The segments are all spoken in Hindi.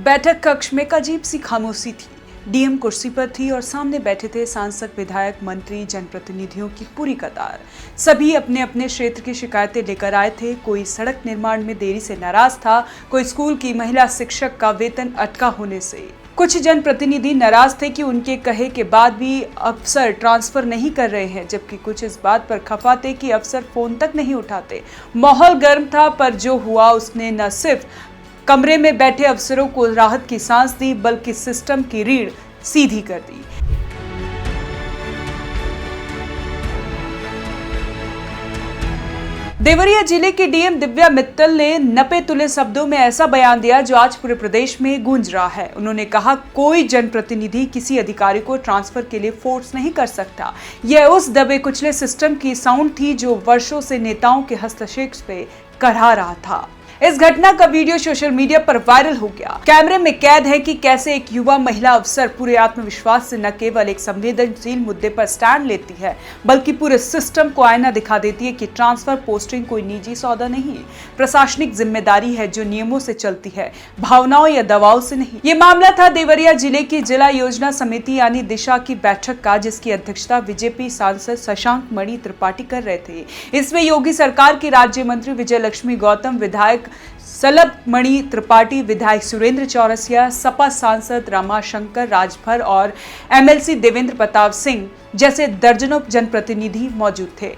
बैठक कक्ष में एक अजीब सी खामोशी थी। डीएम कुर्सी पर थी और सामने बैठे थे सांसद, विधायक, मंत्री, जनप्रतिनिधियों की पूरी कतार। सभी अपने अपने क्षेत्र की शिकायतें लेकर आए थे। कोई सड़क निर्माण में देरी से नाराज था, कोई स्कूल की महिला शिक्षक का वेतन अटका होने से। कुछ जनप्रतिनिधि नाराज थे कि उनके कहे के बाद भी अफसर ट्रांसफर नहीं कर रहे हैं, जबकि कुछ इस बात पर खफा थे कि अफसर फोन तक नहीं उठाते। माहौल गर्म था, पर जो हुआ उसने न सिर्फ कमरे में बैठे अफसरों को राहत की सांस दी, बल्कि सिस्टम की रीढ़ सीधी कर दी। देवरिया जिले की डीएम दिव्या मित्तल ने नपे तुले शब्दों में ऐसा बयान दिया जो आज पूरे प्रदेश में गूंज रहा है। उन्होंने कहा, कोई जनप्रतिनिधि किसी अधिकारी को ट्रांसफर के लिए फोर्स नहीं कर सकता। यह उस दबे कुचले सिस्टम की साउंड थी जो वर्षों से नेताओं के हस्तक्षेप पे करहा रहा था। इस घटना का वीडियो सोशल मीडिया पर वायरल हो गया। कैमरे में कैद है कि कैसे एक युवा महिला अफसर पूरे आत्मविश्वास से न केवल एक संवेदनशील मुद्दे पर स्टैंड लेती है, बल्कि पूरे सिस्टम को आईना दिखा देती है कि ट्रांसफर पोस्टिंग कोई निजी सौदा नहीं, प्रशासनिक जिम्मेदारी है जो नियमों से चलती है, भावनाओं या दबाव से नहीं। ये मामला था देवरिया जिले की जिला योजना समिति यानी दिशा की बैठक का, जिसकी अध्यक्षता बीजेपी सांसद शशांक मणि त्रिपाठी कर रहे थे। इसमें योगी सरकार की राज्य मंत्री विजय लक्ष्मी गौतम, विधायक सलभ मणि त्रिपाठी, विधायक सुरेंद्र चौरसिया, सपा सांसद रमाशंकर राजभर और एमएलसी देवेंद्र प्रताप सिंह जैसे दर्जनों जनप्रतिनिधि मौजूद थे।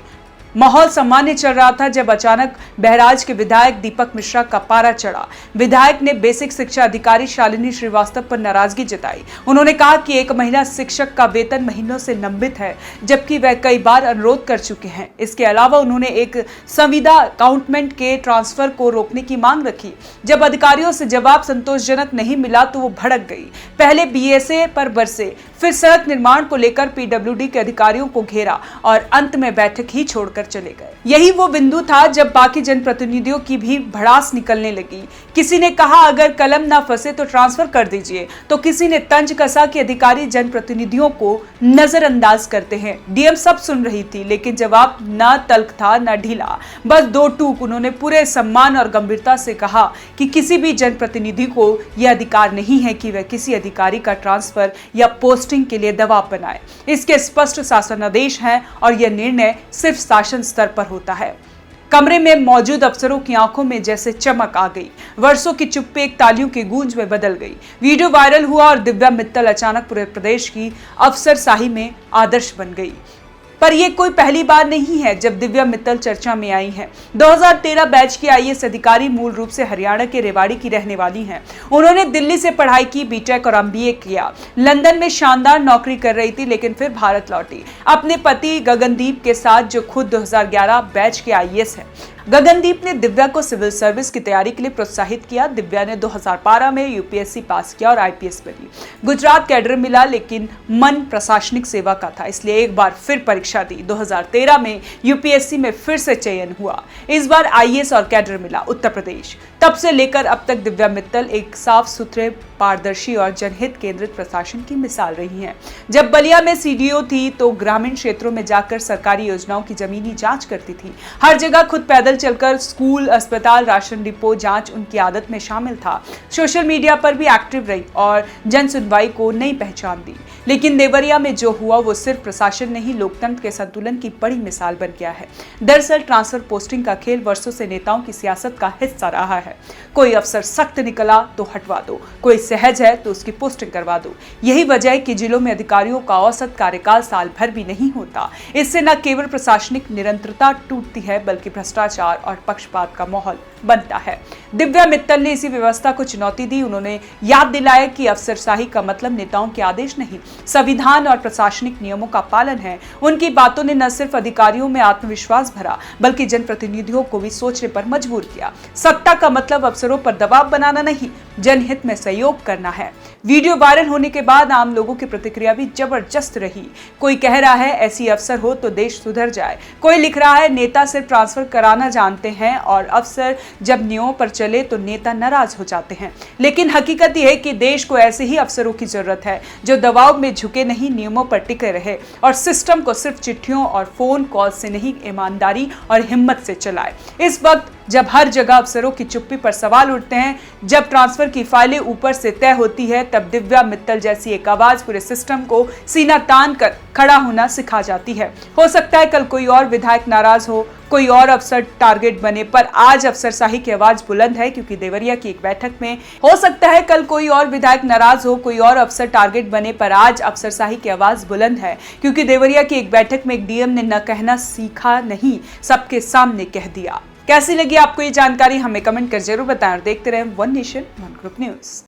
माहौल सामान्य चल रहा था जब अचानक बहराइच के विधायक दीपक मिश्रा का पारा चढ़ा। विधायक ने बेसिक शिक्षा अधिकारी शालिनी श्रीवास्तव पर नाराजगी जताई। उन्होंने कहा कि एक महिला शिक्षक का वेतन महीनों से लंबित है, जबकि वह कई बार अनुरोध कर चुके हैं। इसके अलावा उन्होंने एक संविदा अकाउंटमेंट के ट्रांसफर को रोकने की मांग रखी। जब अधिकारियों से जवाब संतोषजनक नहीं मिला तो वो भड़क गई। पहले बीएसए पर बरसे, फिर सड़क निर्माण को लेकर पीडब्ल्यूडी के अधिकारियों को घेरा और अंत में बैठक ही छोड़कर चले गए। यही वो बिंदु था जब बाकी जनप्रतिनिधियों की भी भड़ास निकलने लगी। किसी ने कहा, अगर कलम ना फंसे तो ट्रांसफर कर दीजिए, तो किसी ने तंज कसा कि अधिकारी जनप्रतिनिधियों को नजरअंदाज करते हैं। डीएम सब सुन रही थी, लेकिन जवाब ना तल्ख था ना ढीला, बस दो टूक। उन्होंने पूरे सम्मान और गंभीरता से कहा कि किसी भी जनप्रतिनिधि को यह अधिकार नहीं है कि वह किसी अधिकारी का ट्रांसफर या पोस्टिंग के लिए दबाव बनाए। इसके स्पष्ट शासनादेश हैं और यह निर्णय सिर्फ शासन स्तर पर होता है। कमरे में मौजूद अफसरों की आंखों में जैसे चमक आ गई। वर्षों की चुप्पी एक तालियों की गूंज में बदल गई। वीडियो वायरल हुआ और दिव्या मित्तल अचानक पूरे प्रदेश की अफसरशाही में आदर्श बन गई। पर यह कोई पहली बार नहीं है जब दिव्या मित्तल चर्चा में आई हैं। 2013 बैच की आईएएस अधिकारी मूल रूप से हरियाणा के रेवाड़ी की रहने वाली हैं। उन्होंने दिल्ली से पढ़ाई की, बीटेक और एमबीए किया। लंदन में शानदार नौकरी कर रही थी, लेकिन फिर भारत लौटी अपने पति गगनदीप के साथ, जो खुद 2011 बैच के आईएएस है। गगनदीप ने दिव्या को सिविल सर्विस की तैयारी के लिए प्रोत्साहित किया। दिव्या ने 2012 में यूपीएससी पास किया और आईपीएस बनी। गुजरात कैडर मिला, लेकिन मन प्रशासनिक सेवा का था, इसलिए एक बार फिर परीक्षा दी। 2013 में यूपीएससी में फिर से चयन हुआ। इस बार आईएएस और कैडर मिला उत्तर प्रदेश। तब से लेकर अब तक दिव्या मित्तल एक साफ सुथरे, पारदर्शी और जनहित केंद्रित प्रशासन की मिसाल रही हैं। जब बलिया में सीडीओ थी तो ग्रामीण क्षेत्रों में जाकर सरकारी योजनाओं की जमीनी जांच करती थी। हर जगह खुद पैदल चलकर स्कूल, अस्पताल, राशन डिपो जांच उनकी आदत में शामिल था। सोशल मीडिया पर भी एक्टिव रही और जन सुनवाई को नई पहचान दी। लेकिन देवरिया में जो हुआ वो सिर्फ प्रशासन नहीं, लोकतंत्र के संतुलन की बड़ी मिसाल बन गया है। दरअसल ट्रांसफर पोस्टिंग का खेल वर्षों से नेताओं की सियासत का हिस्सा रहा है। कोई अफसर सख्त निकला तो हटवा दो, कोई सहज है तो उसकी पोस्टिंग करवा दो। यही वजह है कि जिलों में अधिकारियों का औसत कार्यकाल साल भर भी नहीं होता। इससे न केवल प्रशासनिक निरंतरता टूटती है, बल्कि भ्रष्टाचार और पक्षपात का माहौल बनता है। दिव्या मित्तल ने इसी व्यवस्था को चुनौती दी। उन्होंने याद दिलाया कि अफसरशाही का मतलब नेताओं के आदेश नहीं, संविधान और प्रशासनिक नियमों का पालन है। उनकी बातों ने न सिर्फ अधिकारियों में आत्मविश्वास भरा, बल्कि जनप्रतिनिधियों को भी सोचने पर मजबूर किया। सत्ता का मतलब अफसरों पर दबाव बनाना नहीं, जनहित में सहयोग करना है। वीडियो वायरल होने के बाद आम लोगों की प्रतिक्रिया भी जबरदस्त रही। कोई कह रहा है ऐसी अफसर हो तो देश सुधर जाए। कोई लिख रहा है नेता सिर्फ ट्रांसफर कराना जानते हैं और अफसर जब नियमों पर चले तो नेता नाराज हो जाते हैं। लेकिन हकीकत यह है कि देश को ऐसे ही अफसरों की जरूरत है जो दबाव में झुके नहीं, नियमों पर टिके रहे और सिस्टम को सिर्फ चिट्ठियों और फोन कॉल से नहीं, ईमानदारी और हिम्मत से चलाए। इस वक्त जब हर जगह अफसरों की चुप्पी पर सवाल उठते हैं, जब ट्रांसफर की फाइलें ऊपर से तय होती है, तब दिव्या मित्तल जैसी एक आवाज पूरे सिस्टम को सीना तान कर खड़ा होना सिखा जाती है। हो सकता है कल कोई और विधायक नाराज हो, कोई और अफसर टारगेट बने, पर आज अफसरशाही की आवाज बुलंद है क्योंकि देवरिया की एक बैठक में हो सकता है कल कोई और विधायक नाराज हो, कोई और अफसर टारगेट बने, पर आज अफसरशाही की आवाज बुलंद है क्योंकि देवरिया की एक बैठक में एक डीएम ने न कहना सीखा नहीं, सबके सामने कह दिया। कैसी लगी आपको ये जानकारी हमें कमेंट कर जरूर बताएं और देखते रहें one nation one group news.